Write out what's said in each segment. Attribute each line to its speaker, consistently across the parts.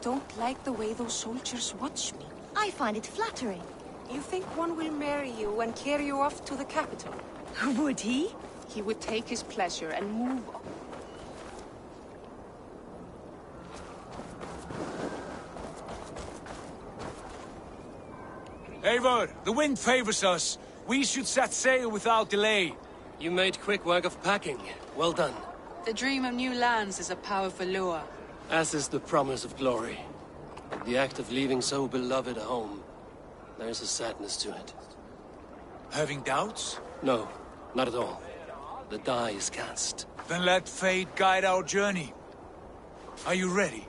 Speaker 1: don't like the way those soldiers watch me.
Speaker 2: I find it flattering.
Speaker 1: You think one will marry you and carry you off to the capital?
Speaker 2: Would he?
Speaker 1: He would take his pleasure and move on.
Speaker 3: Eivor, the wind favors us. We should set sail without delay.
Speaker 4: You made quick work of packing. Well done.
Speaker 5: The dream of new lands is a powerful lure.
Speaker 4: As is the promise of glory. The act of leaving so beloved a home. There's a sadness to it.
Speaker 3: Having doubts?
Speaker 4: No, not at all. The die is cast.
Speaker 3: Then let fate guide our journey. Are you ready?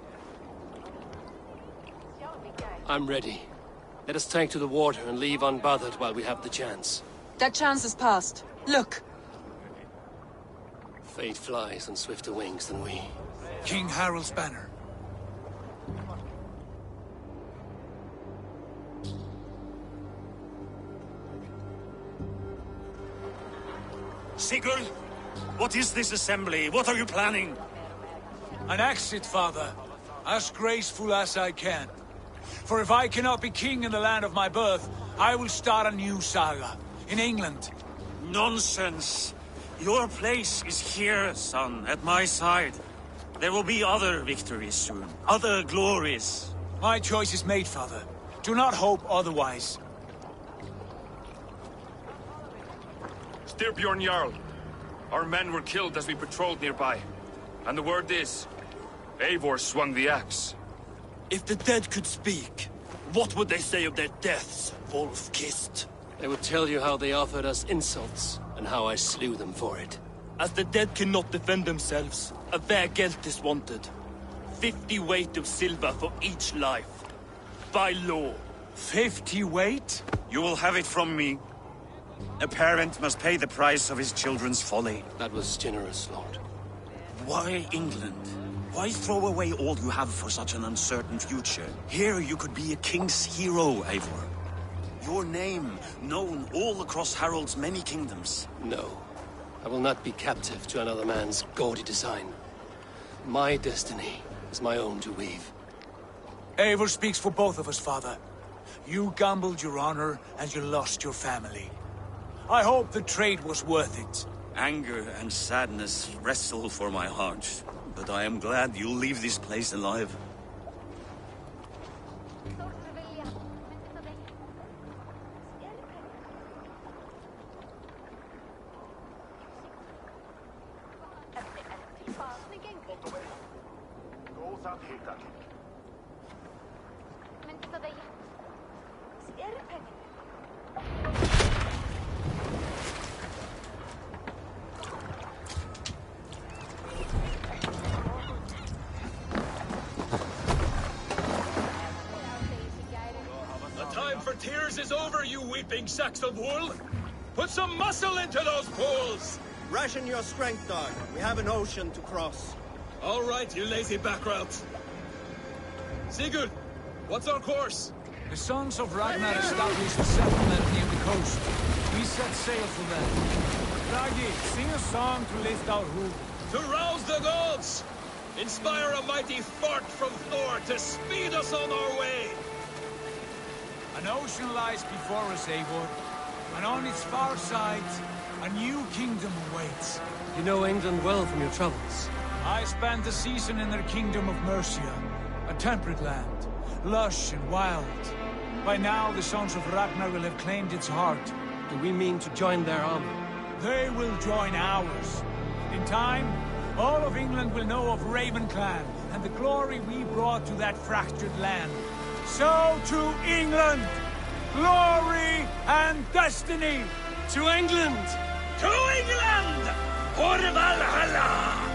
Speaker 4: I'm ready. Let us take to the water and leave unbothered while we have the chance.
Speaker 5: That chance is past. Look!
Speaker 4: Fate flies on swifter wings than we.
Speaker 3: King Harald's banner.
Speaker 6: Sigurd, what is this assembly? What are you planning?
Speaker 3: An exit, father. As graceful as I can. For if I cannot be king in the land of my birth, I will start a new saga. In England.
Speaker 6: Nonsense. Your place is here, son, at my side. There will be other victories soon. Other glories.
Speaker 3: My choice is made, father. Do not hope otherwise.
Speaker 7: Styrbjorn Jarl. Our men were killed as we patrolled nearby. And the word is, Eivor swung the axe.
Speaker 8: If the dead could speak, what would they say of their deaths, wolf-kissed?
Speaker 4: They would tell you how they offered us insults, and how I slew them for it.
Speaker 8: As the dead cannot defend themselves, a fair gelt is wanted. 50 weight of silver for each life. By law.
Speaker 3: 50 weight?
Speaker 6: You will have it from me. A parent must pay the price of his children's folly.
Speaker 4: That was generous, Lord.
Speaker 6: Why England? Why throw away all you have for such an uncertain future? Here you could be a king's hero, Eivor. Your name known all across Harald's many kingdoms.
Speaker 4: No. I will not be captive to another man's gaudy design. My destiny is my own to weave.
Speaker 3: Eivor speaks for both of us, father. You gambled your honor, and you lost your family. I hope the trade was worth it.
Speaker 6: Anger and sadness wrestle for my heart. But I am glad you'll leave this place alive.
Speaker 9: Tears is over, you weeping sacks of wool! Put some muscle into those pools!
Speaker 10: Ration your strength, dog. We have an ocean to cross.
Speaker 9: All right, you lazy backroutes. Sigurd, what's our course?
Speaker 3: The sons of Ragnar established a settlement near the coast. We set sail for them. Ragi, sing a song to lift our hoof.
Speaker 9: To rouse the gods! Inspire a mighty fart from Thor to speed us on our way!
Speaker 3: An ocean lies before us, Eivor, and on its far side, a new kingdom awaits.
Speaker 4: You know England well from your travels.
Speaker 3: I spent a season in their kingdom of Mercia, a temperate land, lush and wild. By now, the sons of Ragnar will have claimed its heart.
Speaker 4: Do we mean to join their army?
Speaker 3: They will join ours. In time, all of England will know of Raven Clan and the glory we brought to that fractured land. So to England! Glory and destiny!
Speaker 4: To England!
Speaker 9: To England! For Valhalla!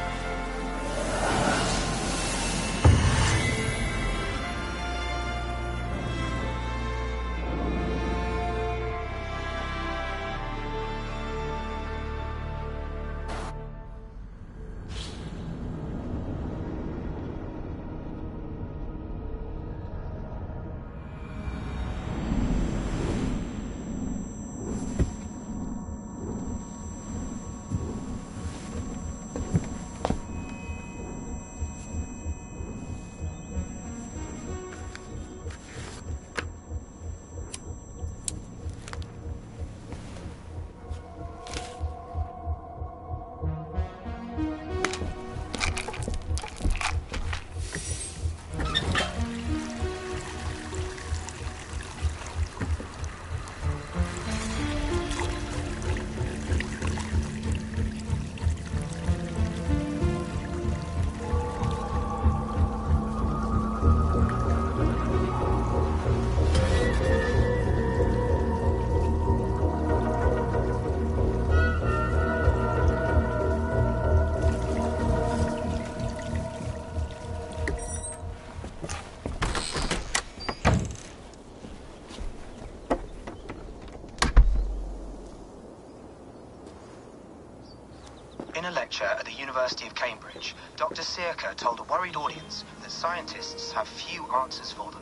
Speaker 11: In a lecture at the University of Cambridge, Dr. Circa told a worried audience that scientists have few answers for them.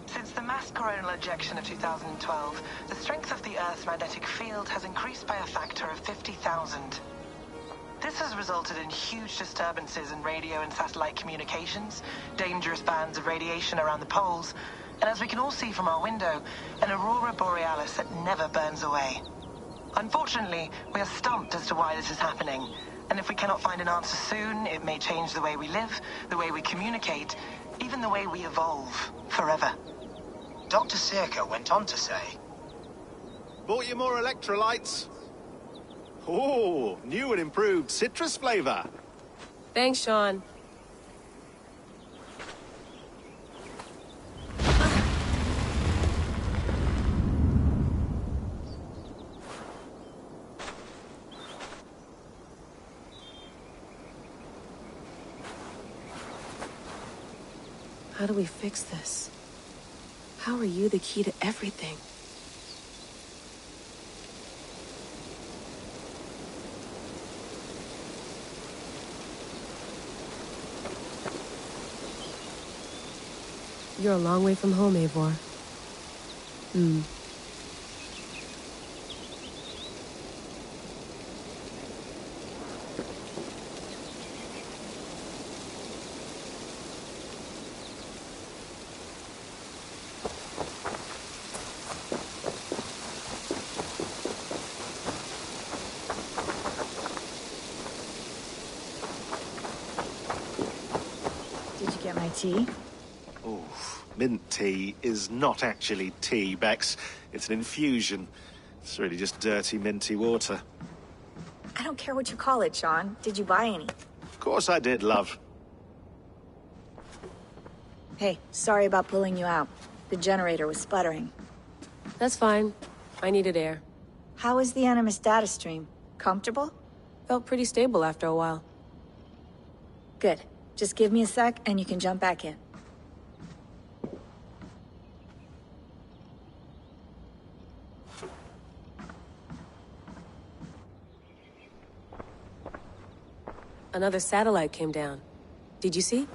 Speaker 12: Since the mass coronal ejection of 2012, the strength of the Earth's magnetic field has increased by a factor of 50,000. This has resulted in huge disturbances in radio and satellite communications, dangerous bands of radiation around the poles, and as we can all see from our window, an aurora borealis that never burns away. Unfortunately, we are stumped as to why this is happening, and if we cannot find an answer soon, it may change the way we live, the way we communicate, even the way we evolve, forever.
Speaker 11: Dr. Circa went on to say,
Speaker 10: Bought you more electrolytes? Oh, new and improved citrus flavor.
Speaker 13: Thanks, Sean. How do we fix this? How are you the key to everything? You're a long way from home, Eivor.
Speaker 2: Did you get my tea?
Speaker 10: Oh, mint tea is not actually tea, Bex. It's an infusion. It's really just dirty, minty water.
Speaker 2: I don't care what you call it, Sean. Did you buy any?
Speaker 10: Of course I did, love.
Speaker 2: Hey, sorry about pulling you out. The generator was sputtering.
Speaker 13: That's fine. I needed air.
Speaker 2: How is the Animus data stream? Comfortable?
Speaker 13: Felt pretty stable after a while.
Speaker 2: Good. Just give me a sec and you can jump back in.
Speaker 13: Another satellite came down. Did you see?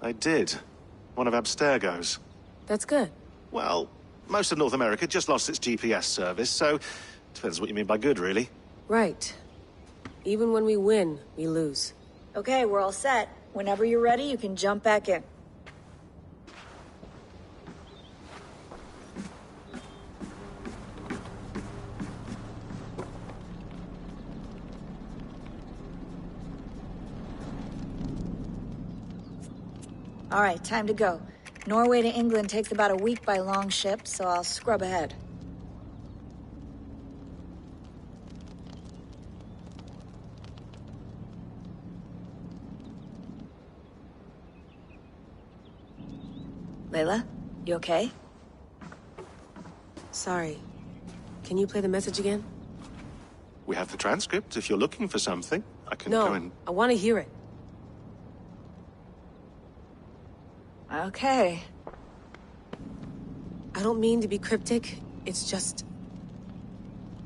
Speaker 10: I did. One of Abstergo's.
Speaker 13: That's good.
Speaker 10: Well, most of North America just lost its GPS service, so depends what you mean by good, really.
Speaker 13: Right. Even when we win, we lose.
Speaker 2: Okay, we're all set. Whenever you're ready, you can jump back in. All right, time to go. Norway to England takes about a week by long ship, so I'll scrub ahead. Layla, you okay?
Speaker 13: Sorry. Can you play the message again?
Speaker 10: We have the transcript. If you're looking for something, I can
Speaker 13: No,
Speaker 10: go and...
Speaker 13: I want to hear it.
Speaker 2: Okay.
Speaker 13: I don't mean to be cryptic. It's just...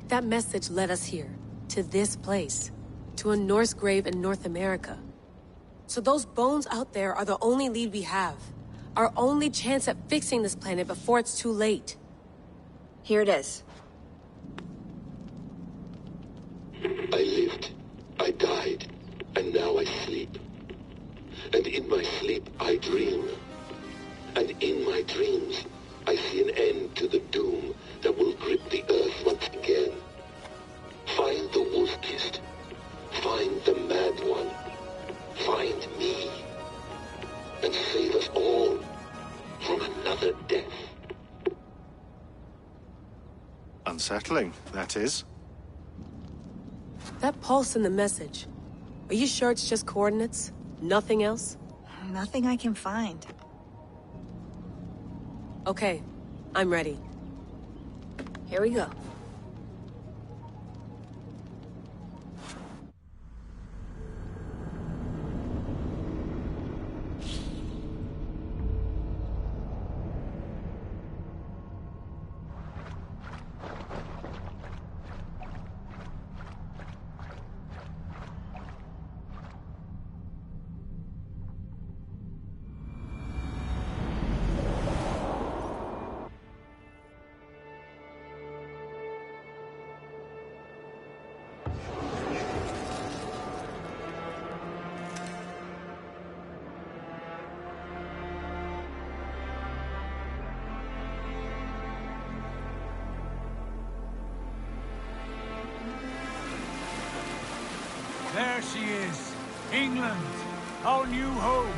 Speaker 13: that message led us here. To this place. To a Norse grave in North America. So those bones out there are the only lead we have. Our only chance at fixing this planet before it's too late.
Speaker 2: Here it is.
Speaker 14: I lived, I died, and now I sleep. And in my sleep I dream. And in my dreams I see an end to the doom that will grip the earth once again. Find the wolf-kissed. Find the mad one. Find me. And save us all from another death.
Speaker 10: Unsettling, that is.
Speaker 13: That pulse in the message. Are you sure it's just coordinates? Nothing else?
Speaker 2: Nothing I can find.
Speaker 13: Okay, I'm ready.
Speaker 2: Here we go.
Speaker 3: There she is. England, our new home.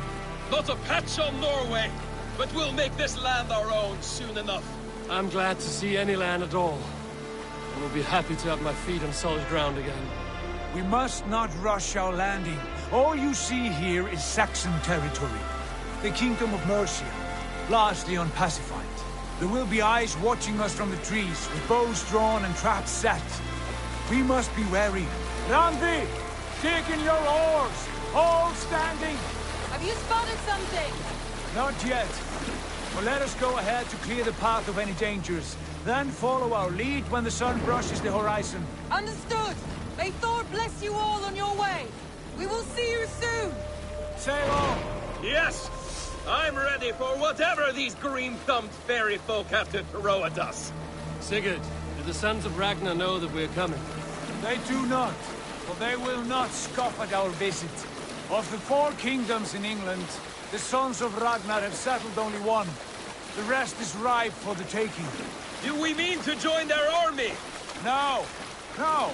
Speaker 9: Not a patch on Norway, but we'll make this land our own soon enough.
Speaker 4: I'm glad to see any land at all. And will be happy to have my feet on solid ground again.
Speaker 3: We must not rush our landing. All you see here is Saxon territory. The Kingdom of Mercia, largely unpacified. There will be eyes watching us from the trees, with bows drawn and traps set. We must be wary. Randi! Dig in your oars! All standing!
Speaker 5: Have you spotted something?
Speaker 3: Not yet. But let us go ahead to clear the path of any dangers. Then follow our lead when the sun brushes the horizon.
Speaker 5: Understood! May Thor bless you all on your way! We will see you soon!
Speaker 3: Sail on!
Speaker 9: Yes! I'm ready for whatever these green-thumbed fairy folk have to throw at us.
Speaker 4: Sigurd, do the sons of Ragnar know that we're coming?
Speaker 3: They do not, for they will not scoff at our visit. Of the 4 kingdoms in England, the sons of Ragnar have settled only one. The rest is ripe for the taking.
Speaker 9: Do we mean to join their army?
Speaker 3: No, no.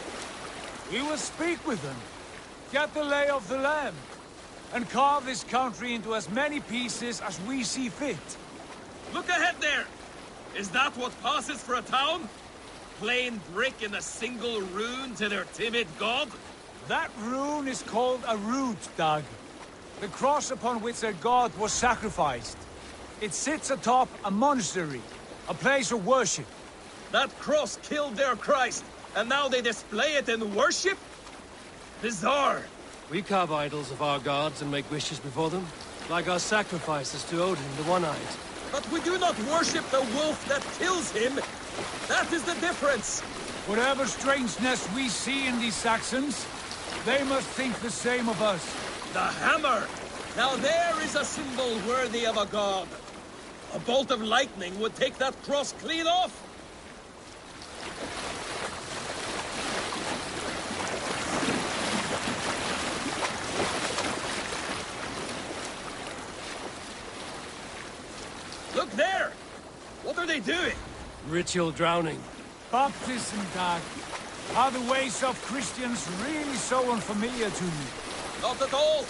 Speaker 3: We will speak with them, get the lay of the land, and carve this country into as many pieces as we see fit.
Speaker 9: Look ahead there! Is that what passes for a town? Plain brick in a single rune to their timid god?
Speaker 3: That rune is called a root, Dag. The cross upon which their god was sacrificed. It sits atop a monastery, a place of worship.
Speaker 9: That cross killed their Christ, and now they display it in worship? Bizarre.
Speaker 4: We carve idols of our gods and make wishes before them, like our sacrifices to Odin, the One-Eyed.
Speaker 9: But we do not worship the wolf that kills him. That is the difference.
Speaker 3: Whatever strangeness we see in these Saxons, they must think the same of us.
Speaker 9: The hammer! Now there is a symbol worthy of a god. A bolt of lightning would take that cross clean off. Look there! What are they doing?
Speaker 4: Ritual drowning.
Speaker 3: Baptism, Dag. Are the ways of Christians really so unfamiliar to you?
Speaker 9: Not at all.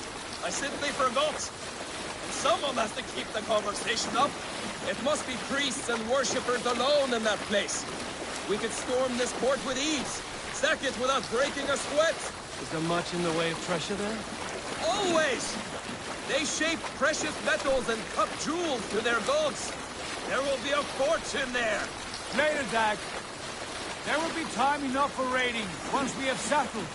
Speaker 9: I simply forgot. And someone has to keep the conversation up. It must be priests and worshippers alone in that place. We could storm this port with ease. Sack it without breaking a sweat.
Speaker 4: Is there much in the way of treasure there?
Speaker 9: Always! They shape precious metals and cut jewels to their gods. There will be a fortune there.
Speaker 3: Later, Dag. There will be time enough for raiding, once we have settled.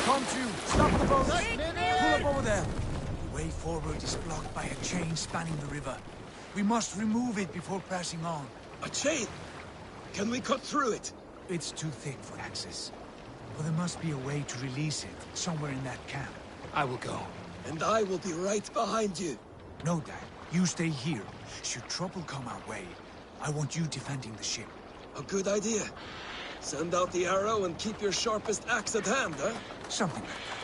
Speaker 3: Come to! Stop the boat! Pull up over there! The way forward is blocked by a chain spanning the river. We must remove it before pressing on.
Speaker 9: A chain? Can we cut through it?
Speaker 3: It's too thick for access. But there must be a way to release it, somewhere in that camp.
Speaker 4: I will go.
Speaker 9: And I will be right behind you.
Speaker 3: No, Dad. You stay here. Should trouble come our way, I want you defending the ship.
Speaker 9: A good idea. Send out the arrow and keep your sharpest axe at hand, huh?
Speaker 3: Something like that.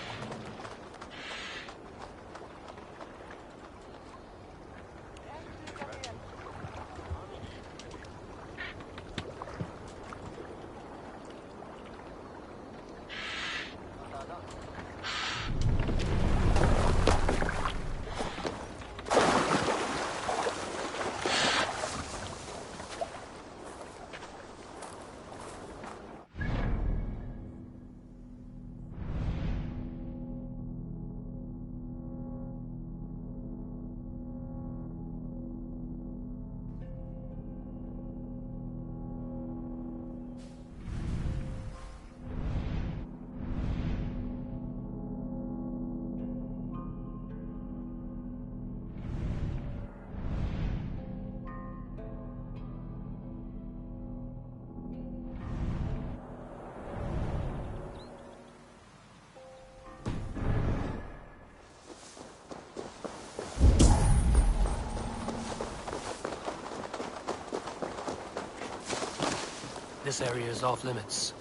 Speaker 4: This area is off limits.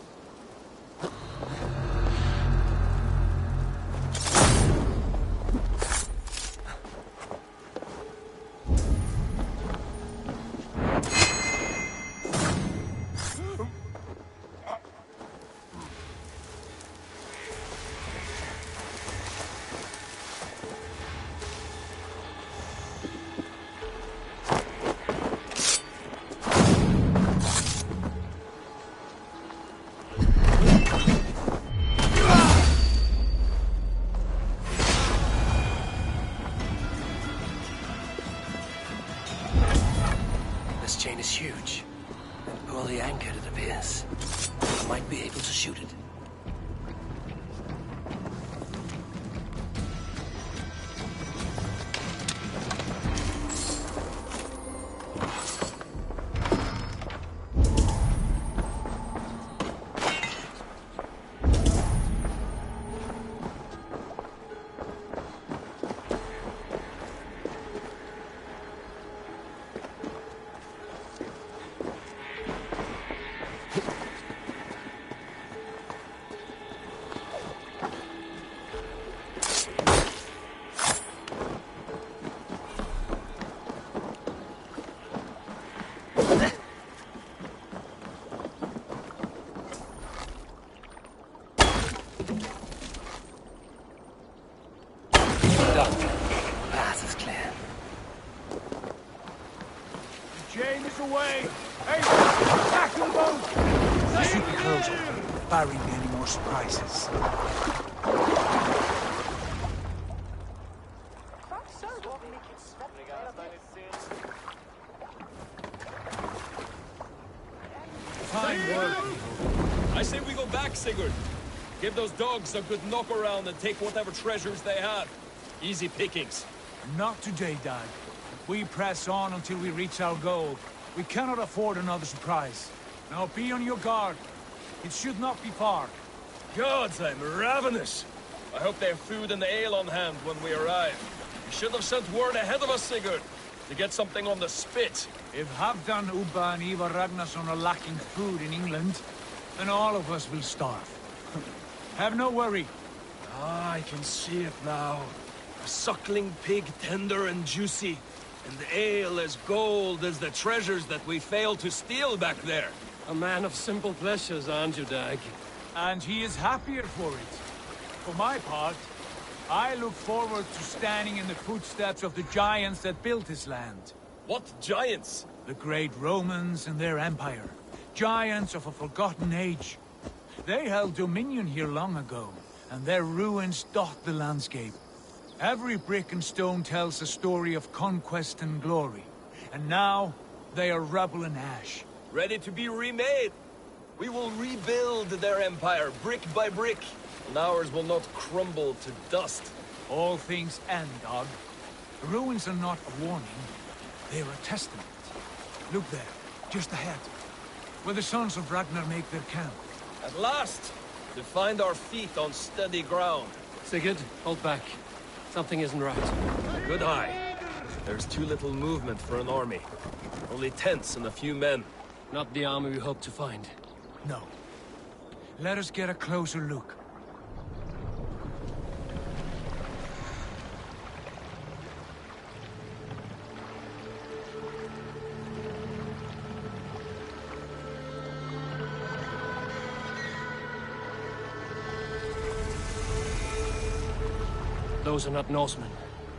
Speaker 4: chain is huge. And poorly anchored, it appears. I might be able to shoot it.
Speaker 3: Away! Hey, attack them both! You should be closer. Barring any more surprises.
Speaker 9: Fine work. I say we go back, Sigurd. Give those dogs a good knock around and take whatever treasures they have. Easy pickings.
Speaker 3: Not today, Dad. We press on until we reach our goal. We cannot afford another surprise. Now be on your guard. It should not be far.
Speaker 9: Gods, I'm ravenous. I hope they have food and ale on hand when we arrive. You should have sent word ahead of us, Sigurd, to get something on the spit.
Speaker 3: If Halfdan, Ubba and Ivar Ragnarsson are lacking food in England, then all of us will starve. Have no worry.
Speaker 9: Ah, I can see it now. A suckling pig, tender and juicy. And the ale as gold as the treasures that we failed to steal back there.
Speaker 4: A man of simple pleasures, aren't you, Dag?
Speaker 3: And he is happier for it. For my part, I look forward to standing in the footsteps of the giants that built this land.
Speaker 9: What giants?
Speaker 3: The great Romans and their empire. Giants of a forgotten age. They held dominion here long ago, and their ruins dot the landscape. Every brick and stone tells a story of conquest and glory. And now, they are rubble and ash.
Speaker 9: Ready to be remade. We will rebuild their empire, brick by brick. And ours will not crumble to dust.
Speaker 3: All things end, Dog. The ruins are not a warning. They are a testament. Look there, just ahead. Where the sons of Ragnar make their camp.
Speaker 9: At last! To find our feet on steady ground.
Speaker 4: Sigurd, hold back. Something isn't right.
Speaker 9: Good eye. There's too little movement for an army. Only tents and a few men.
Speaker 4: Not the army we hope to find.
Speaker 3: No. Let us get a closer look.
Speaker 4: Those are not Norsemen.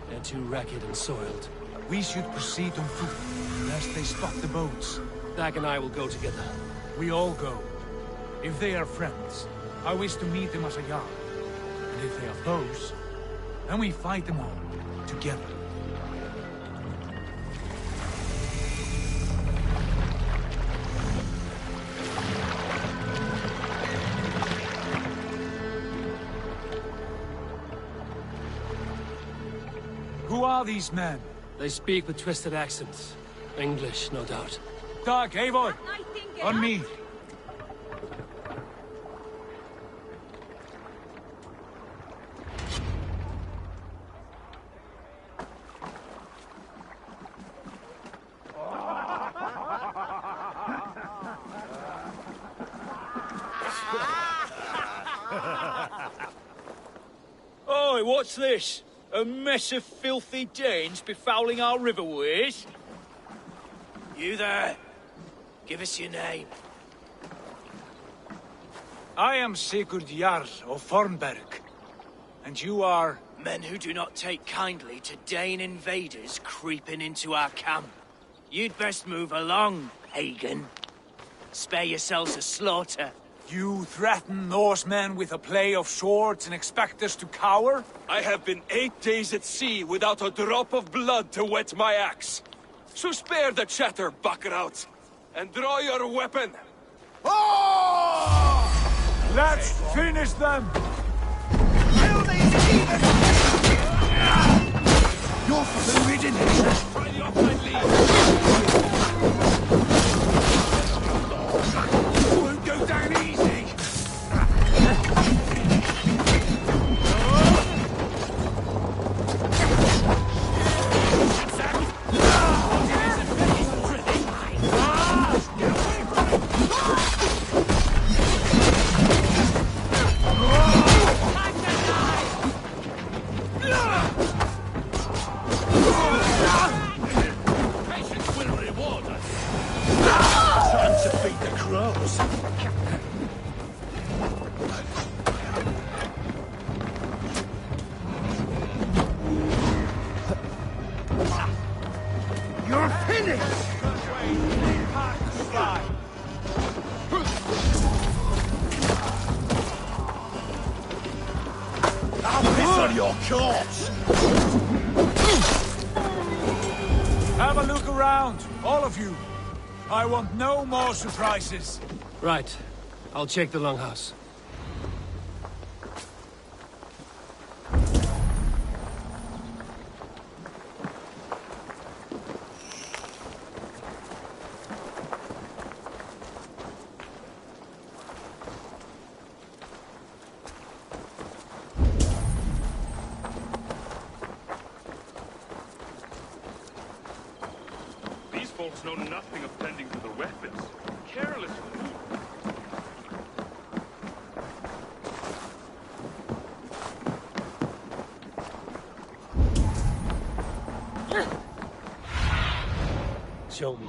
Speaker 4: They're too ragged and soiled.
Speaker 3: We should proceed on foot, lest they spot the boats.
Speaker 4: Dag and I will go together.
Speaker 3: We all go. If they are friends, I wish to meet them as a Jarl. And if they are foes, then we fight them all, together. Who are these men?
Speaker 4: They speak with twisted accents. English, no doubt.
Speaker 3: Dag, Eivor! On me!
Speaker 8: Oi, what's this? A mess of filthy Danes befouling our riverways?
Speaker 15: You there? Give us your name.
Speaker 3: I am Sigurd Jarl of Fornberg. And you are...
Speaker 15: Men who do not take kindly to Dane invaders creeping into our camp. You'd best move along, pagan. Spare yourselves a slaughter.
Speaker 3: You threaten Norsemen with a play of swords and expect us to cower?
Speaker 9: I have been 8 days at sea without a drop of blood to wet my axe. So spare the chatter, buckerouts, and draw your weapon!
Speaker 3: Let's finish them!
Speaker 9: Kill these heathens!
Speaker 3: You're forbidden!
Speaker 9: Try the offline lead!
Speaker 3: Won't go down easy!
Speaker 16: You're finished!
Speaker 3: I'll piss on your corpse! Have a look around, all of you. I want no more surprises.
Speaker 4: Right. I'll check the longhouse.
Speaker 7: These folks know nothing of tending to their weapons. Careless fool.
Speaker 4: Show me.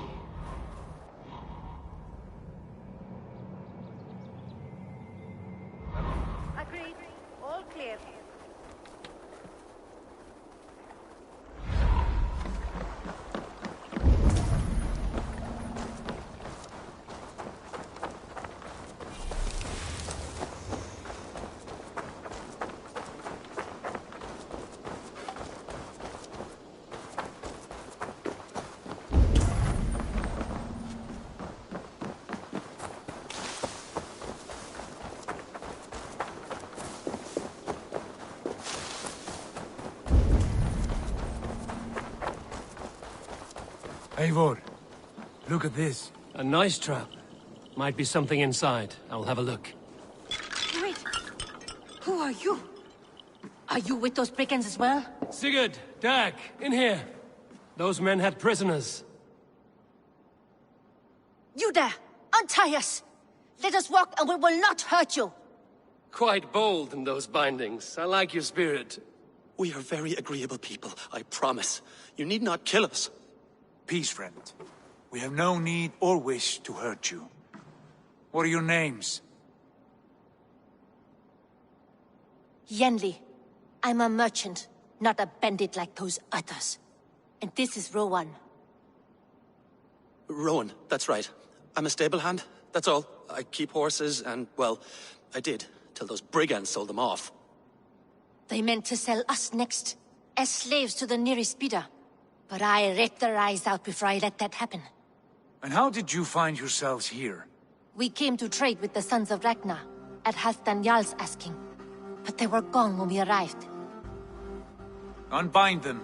Speaker 2: Agreed. All clear.
Speaker 3: Eivor, look at this.
Speaker 4: A nice trap. Might be something inside. I'll have a look.
Speaker 17: Wait. Who are you? Are you with those brigands as well?
Speaker 4: Sigurd, Dag, in here. Those men had prisoners.
Speaker 17: You there! Untie us! Let us walk and we will not hurt you!
Speaker 4: Quite bold in those bindings. I like your spirit.
Speaker 6: We are very agreeable people, I promise. You need not kill us.
Speaker 3: Peace, friend. We have no need or wish to hurt you. What are your names?
Speaker 17: Yenli. I'm a merchant, not a bandit like those others. And this is Rowan.
Speaker 6: Rowan, that's right. I'm a stable hand, that's all. I keep horses and, well, I did, till those brigands sold them off.
Speaker 17: They meant to sell us next, as slaves to the nearest bidder. But I ripped their eyes out before I let that happen.
Speaker 3: And how did you find yourselves here?
Speaker 17: We came to trade with the sons of Ragnar, at Halfdan Jarl's asking. But they were gone when we arrived.
Speaker 3: Unbind them.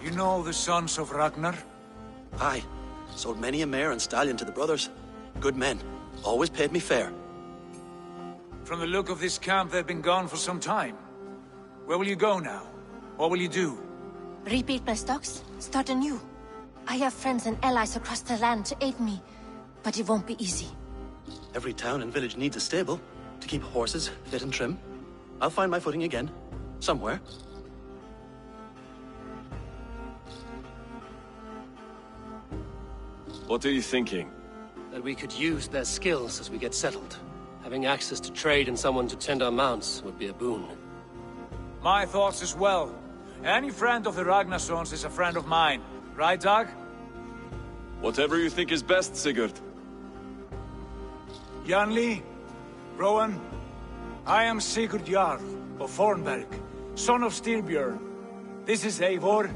Speaker 3: You know the sons of Ragnar?
Speaker 6: Aye. Sold many a mare and stallion to the brothers. Good men. Always paid me fair.
Speaker 3: From the look of this camp, they've been gone for some time. Where will you go now? What will you do?
Speaker 17: Rebuild my stocks, start anew. I have friends and allies across the land to aid me, but it won't be easy.
Speaker 6: Every town and village needs a stable, to keep horses fit and trim. I'll find my footing again. Somewhere.
Speaker 7: What are you thinking?
Speaker 4: That we could use their skills as we get settled. Having access to trade and someone to tend our mounts would be a boon.
Speaker 3: My thoughts as well. Any friend of the Ragnarssons is a friend of mine. Right, Dag?
Speaker 7: Whatever you think is best, Sigurd.
Speaker 3: Yanli? Rowan? I am Sigurd Jarl of Fornberg, son of Styrbjorn. This is Eivor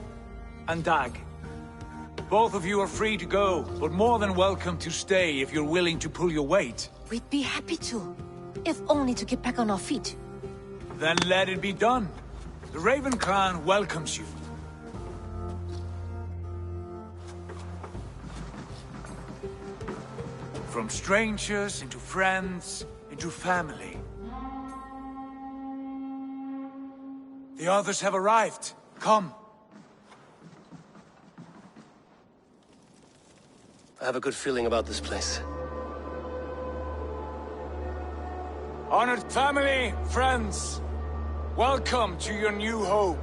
Speaker 3: and Dag. Both of you are free to go, but more than welcome to stay if you're willing to pull your weight.
Speaker 17: We'd be happy to, if only to get back on our feet.
Speaker 3: Then let it be done. The Raven clan welcomes you. From strangers into friends, into family. The others have arrived. Come.
Speaker 4: I have a good feeling about this place.
Speaker 3: Honored family, friends, welcome to your new home.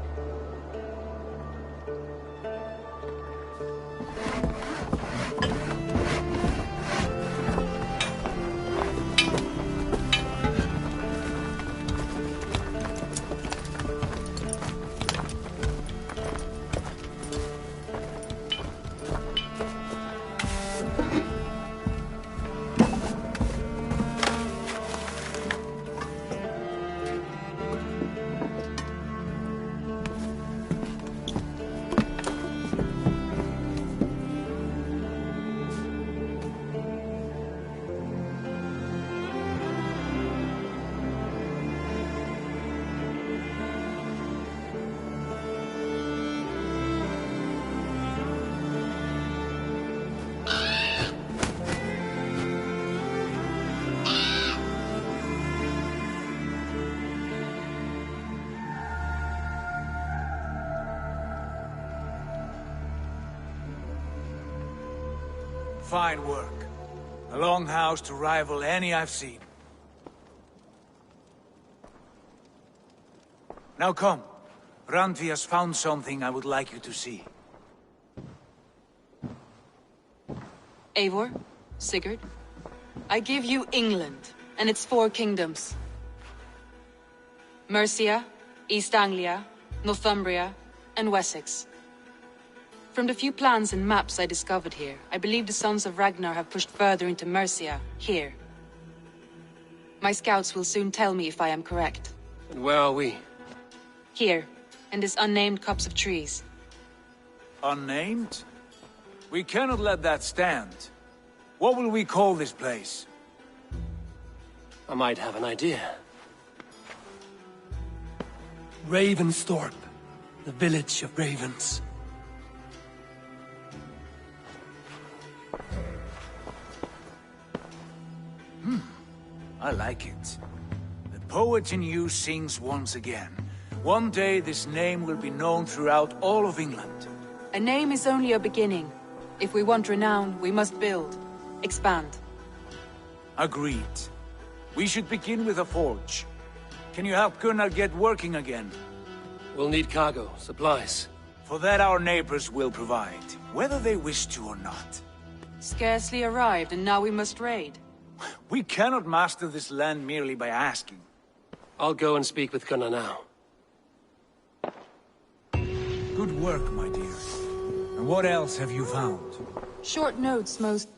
Speaker 3: Fine work. A longhouse to rival any I've seen. Now come. Randvi has found something I would like you to see.
Speaker 5: Eivor, Sigurd, I give you England and its 4 kingdoms. Mercia, East Anglia, Northumbria, and Wessex. From the few plans and maps I discovered here, I believe the Sons of Ragnar have pushed further into Mercia, here. My scouts will soon tell me if I am correct.
Speaker 4: And where are we?
Speaker 5: Here, in this unnamed copse of trees.
Speaker 3: Unnamed? We cannot let that stand. What will we call this place?
Speaker 4: I might have an idea.
Speaker 18: Ravensthorpe, the village of ravens.
Speaker 3: I like it. The poet in you sings once again. One day this name will be known throughout all of England.
Speaker 5: A name is only a beginning. If we want renown, we must build. Expand.
Speaker 3: Agreed. We should begin with a forge. Can you help Gunnar get working again?
Speaker 4: We'll need cargo, supplies.
Speaker 3: For that our neighbors will provide, whether they wish to or not.
Speaker 5: Scarcely arrived, and now we must raid.
Speaker 3: We cannot master this land merely by asking.
Speaker 4: I'll go and speak with Gunnar now.
Speaker 3: Good work, my dear. And what else have you found?
Speaker 5: Short notes, most...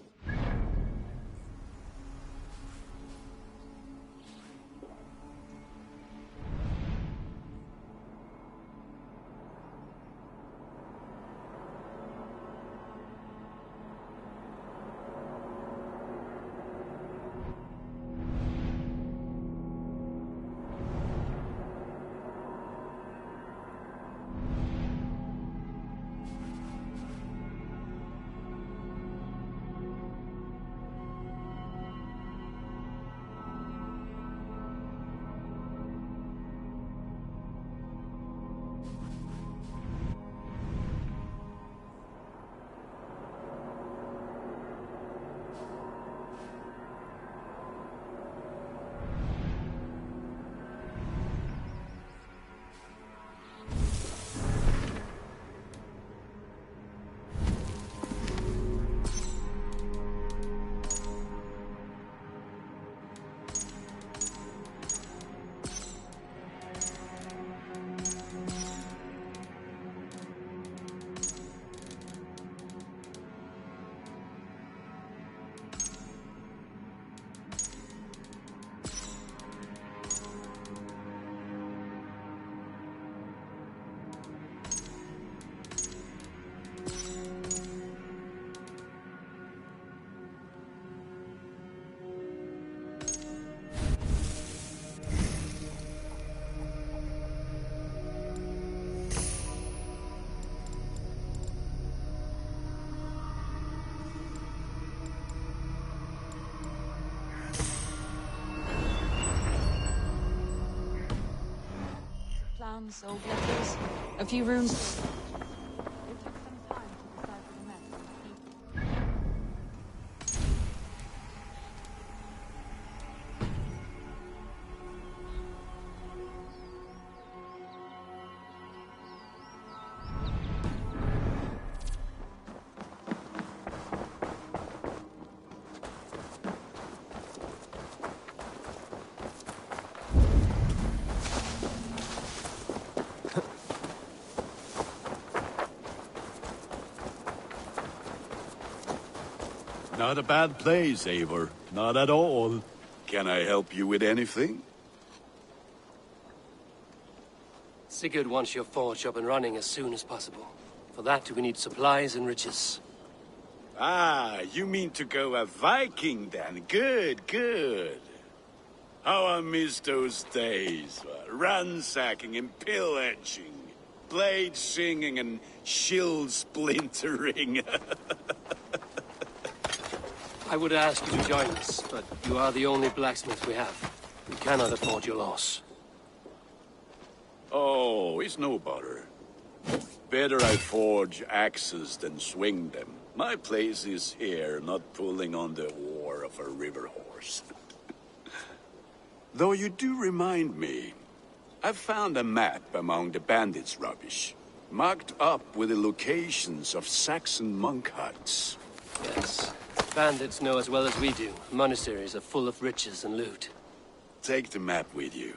Speaker 5: some soul glitters, a few runes. It took some time to decipher the message.
Speaker 19: Not a bad place, Eivor. Not at all. Can I help you with anything?
Speaker 4: Sigurd wants your forge up and running as soon as possible. For that, we need supplies and riches.
Speaker 19: Ah, you mean to go a Viking then? Good, good. How I miss those days. Ransacking and pillaging. Blade singing and shield splintering.
Speaker 4: I would ask you to join us, but you are the only blacksmith we have. We cannot afford your loss.
Speaker 19: Oh, it's no bother. Better I forge axes than swing them. My place is here, not pulling on the war of a river horse. Though you do remind me, I found a map among the bandits' rubbish, marked up with the locations of Saxon monk huts.
Speaker 4: Yes. Bandits know as well as we do. Monasteries are full of riches and loot.
Speaker 19: Take the map with you,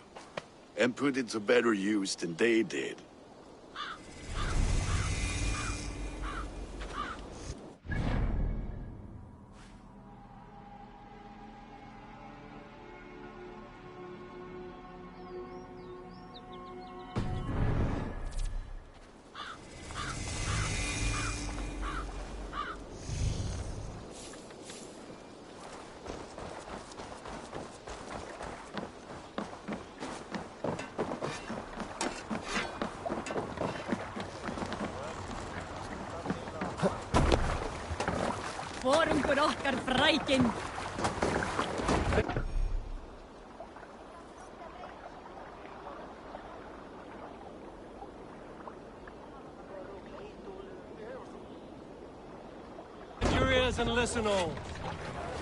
Speaker 19: and put it to better use than they did.
Speaker 20: Forum for okkar Viking.
Speaker 3: Bend your ears and listen all.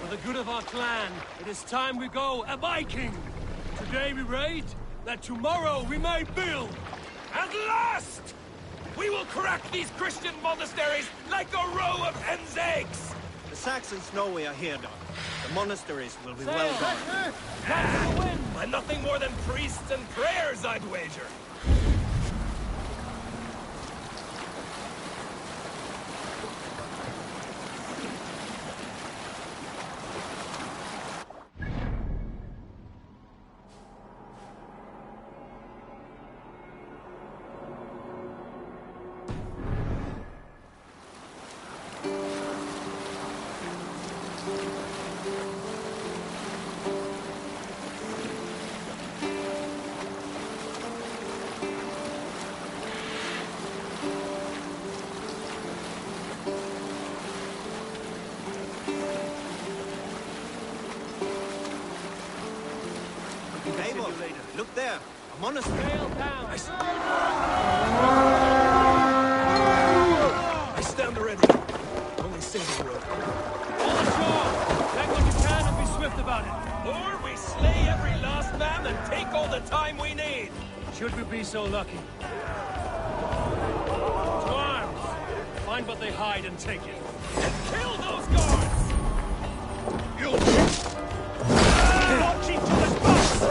Speaker 3: For the good of our clan, it is time we go a Viking. Today we raid, that tomorrow we may build.
Speaker 9: At last! We will crack these Christian monasteries like a row of hen's eggs!
Speaker 21: The Saxons know we are here, Doc. The monasteries will be well guarded.
Speaker 9: And nothing more than priests and prayers, I'd wager.
Speaker 21: Eivor, look there. A monastery.
Speaker 9: I stand ready. Only say the word.
Speaker 3: All ashore! Take what you can and be swift about it.
Speaker 9: Or we slay every last man and take all the time we need.
Speaker 3: Should we be so lucky? To arms! Find what they hide and take it.
Speaker 9: And kill those guards! Launch into the box!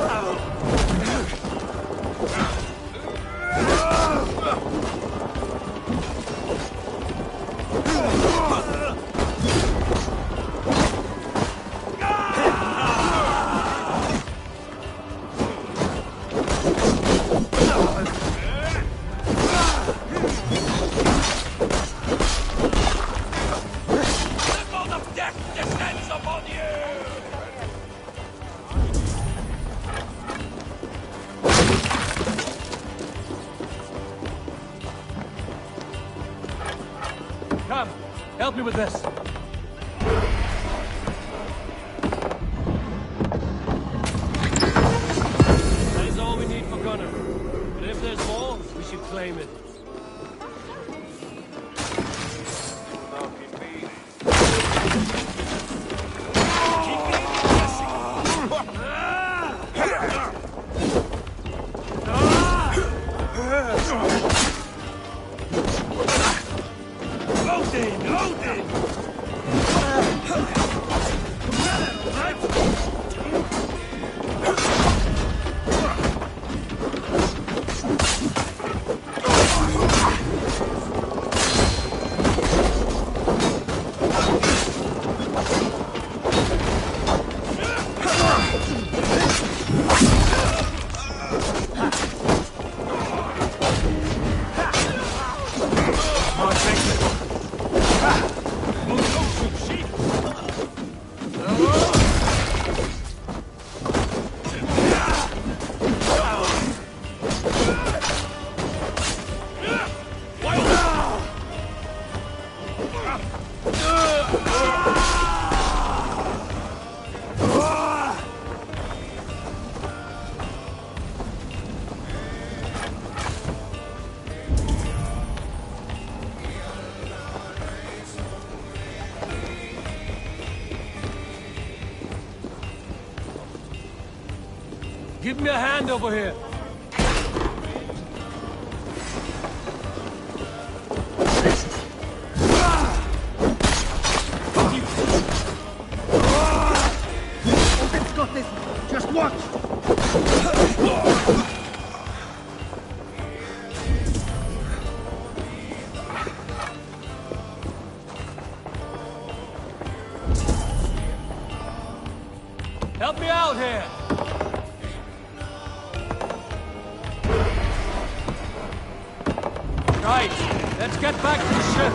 Speaker 3: Come, help me with this. That is all we need for Gunnar. But if there's more,
Speaker 18: claim it. Give me a hand over here.
Speaker 16: Odin's got this. Just watch.
Speaker 18: Help me out here. Right, let's get back to the ship.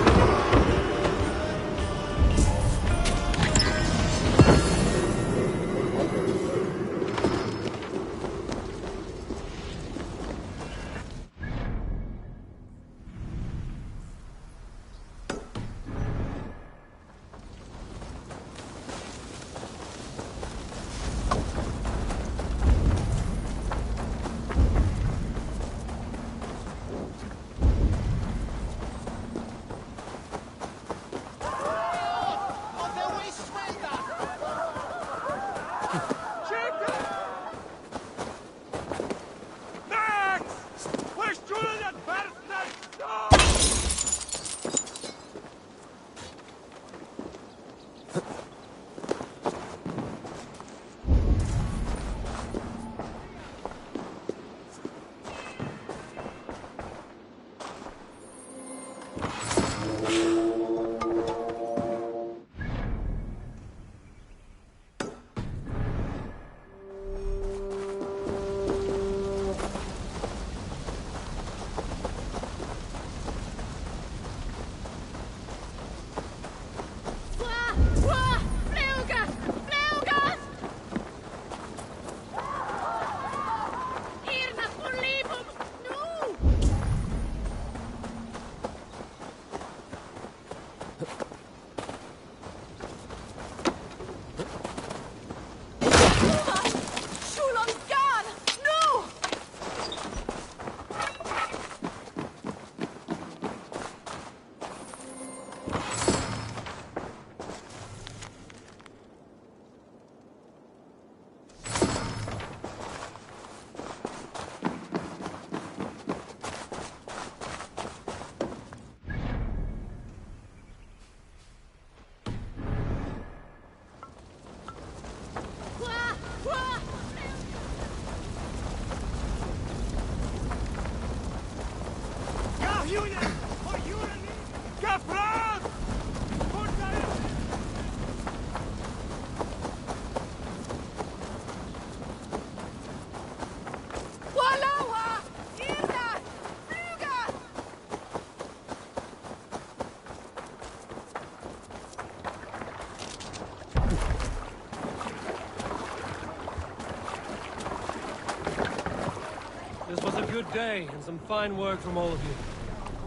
Speaker 18: This was a good day, and some fine work from all of you.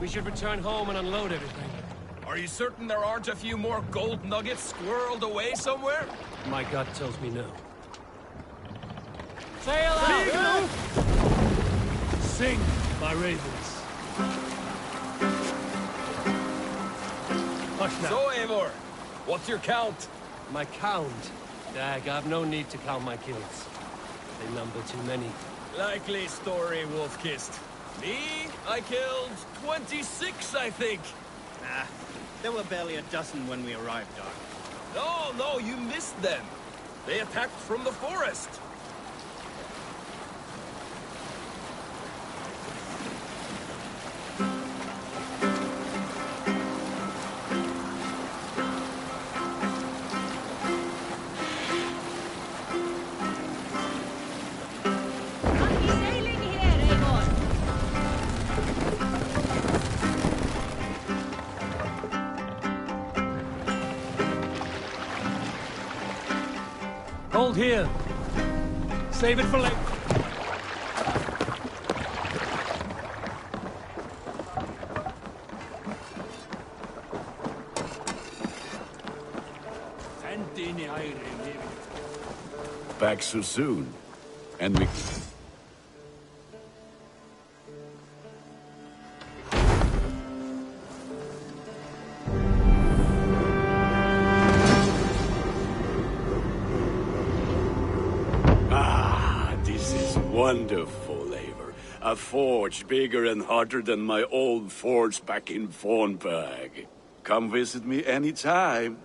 Speaker 18: We should return home and unload everything.
Speaker 9: Are you certain there aren't a few more gold nuggets squirreled away somewhere?
Speaker 18: My gut tells me no.
Speaker 3: Sail out!
Speaker 18: Sing, my ravens.
Speaker 9: So, Eivor, what's your count?
Speaker 18: My count? Dag, I've no need to count my kills. They number too many.
Speaker 9: Likely story, Wolf-Kissed. Me? I killed 26, I think.
Speaker 21: Nah, there were barely a dozen when we arrived, Doc.
Speaker 9: No, you missed them. They attacked from the forest.
Speaker 18: Hold here. Save it for later.
Speaker 19: Back so soon. And we... Wonderful, Eivor. A forge bigger and hotter than my old forge back in Fornburg. Come visit me anytime.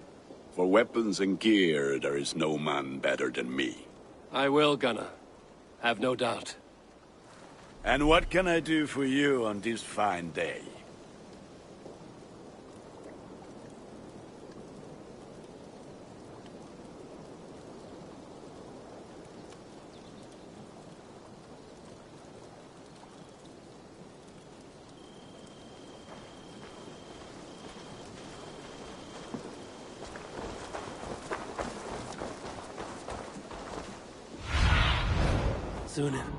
Speaker 19: For weapons and gear, there is no man better than me.
Speaker 4: I will, Gunnar. Have no doubt.
Speaker 19: And what can I do for you on this fine day?
Speaker 4: Sunan.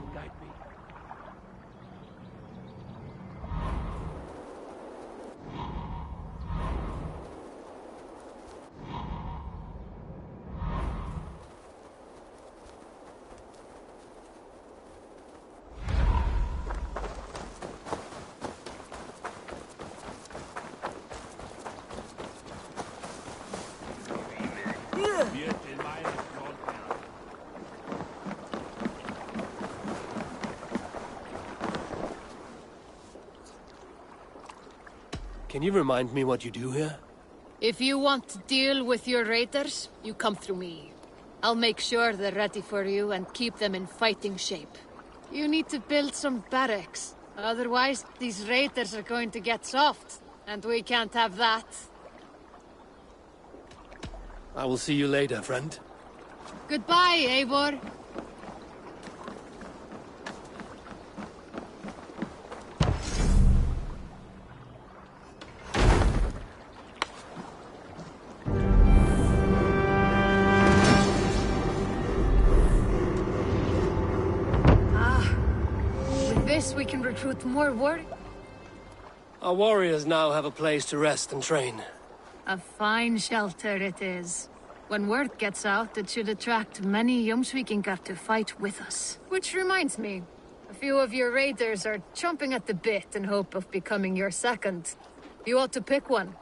Speaker 4: Can you remind me what you do here?
Speaker 1: If you want to deal with your raiders, you come through me. I'll make sure they're ready for you and keep them in fighting shape. You need to build some barracks. Otherwise, these raiders are going to get soft, and we can't have that.
Speaker 4: I will see you later, friend.
Speaker 1: Goodbye, Eivor. We can recruit more warriors.
Speaker 4: Our warriors now have a place to rest and train.
Speaker 1: A fine shelter it is. When word gets out, it should attract many Jomsvikingar to fight with us. Which reminds me, a few of your raiders are chomping at the bit in hope of becoming your second. You ought to pick one.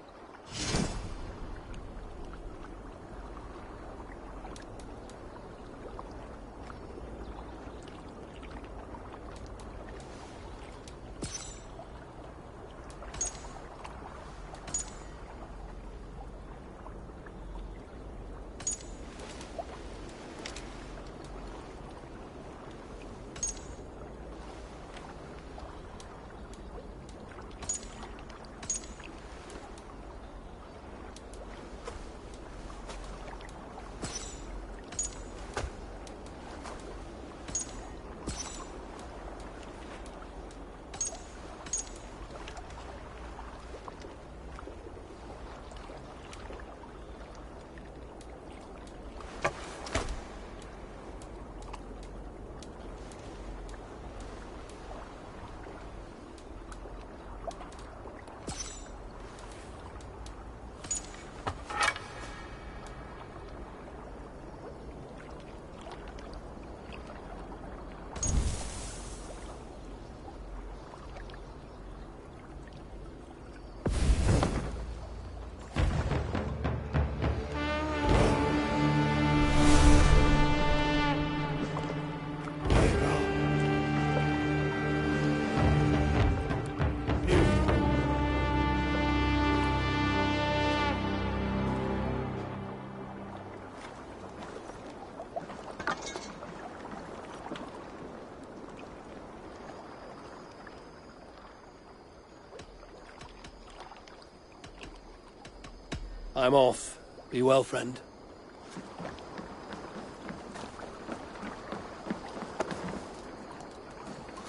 Speaker 4: I'm off. Be well, friend.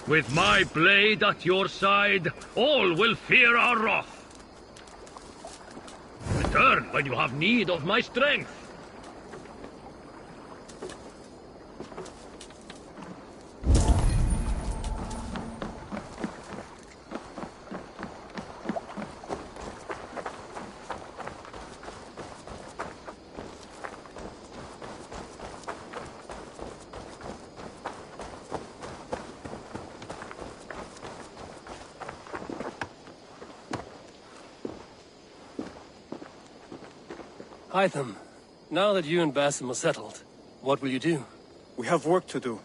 Speaker 12: With my blade at your side, all will fear our wrath. Return when you have need of my strength.
Speaker 4: Hytham, now that you and Basim are settled, what will you do?
Speaker 21: We have work to do.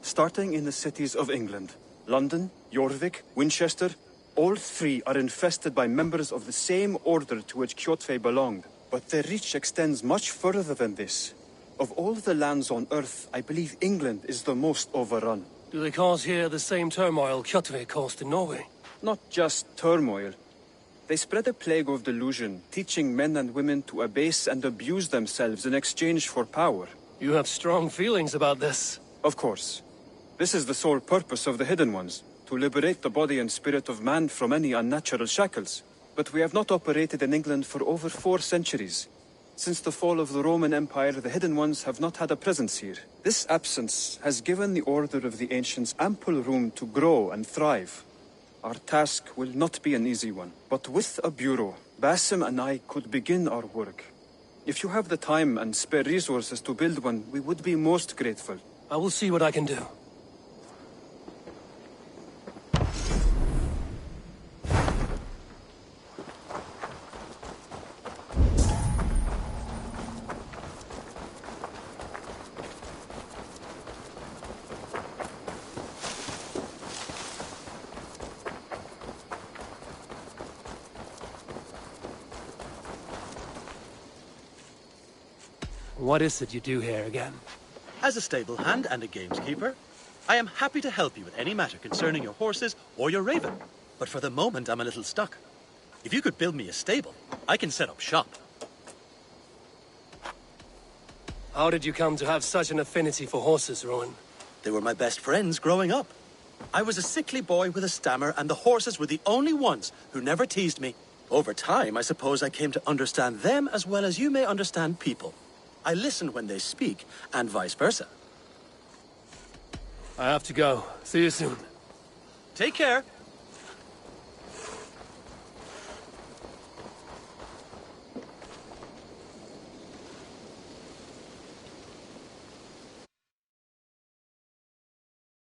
Speaker 21: Starting in the cities of England. London, Jorvik, Winchester. All three are infested by members of the same order to which Kjotve belonged. But their reach extends much further than this. Of all the lands on Earth, I believe England is the most overrun.
Speaker 4: Do they cause here the same turmoil Kjotve caused in Norway?
Speaker 21: Not just turmoil. They spread a plague of delusion, teaching men and women to abase and abuse themselves in exchange for power.
Speaker 4: You have strong feelings about this.
Speaker 21: Of course. This is the sole purpose of the Hidden Ones, to liberate the body and spirit of man from any unnatural shackles. But we have not operated in England for over 4 centuries. Since the fall of the Roman Empire, the Hidden Ones have not had a presence here. This absence has given the Order of the Ancients ample room to grow and thrive. Our task will not be an easy one, but with a bureau, Basim and I could begin our work. If you have the time and spare resources to build one, we would be most grateful.
Speaker 4: I will see what I can do. What is it you do here again?
Speaker 22: As a stable hand and a gameskeeper, I am happy to help you with any matter concerning your horses or your raven. But for the moment, I'm a little stuck. If you could build me a stable, I can set up shop.
Speaker 4: How did you come to have such an affinity for horses, Rowan?
Speaker 22: They were my best friends growing up. I was a sickly boy with a stammer, and the horses were the only ones who never teased me. Over time, I suppose I came to understand them as well as you may understand people. I listen when they speak, and vice versa.
Speaker 4: I have to go. See you soon.
Speaker 22: Take care.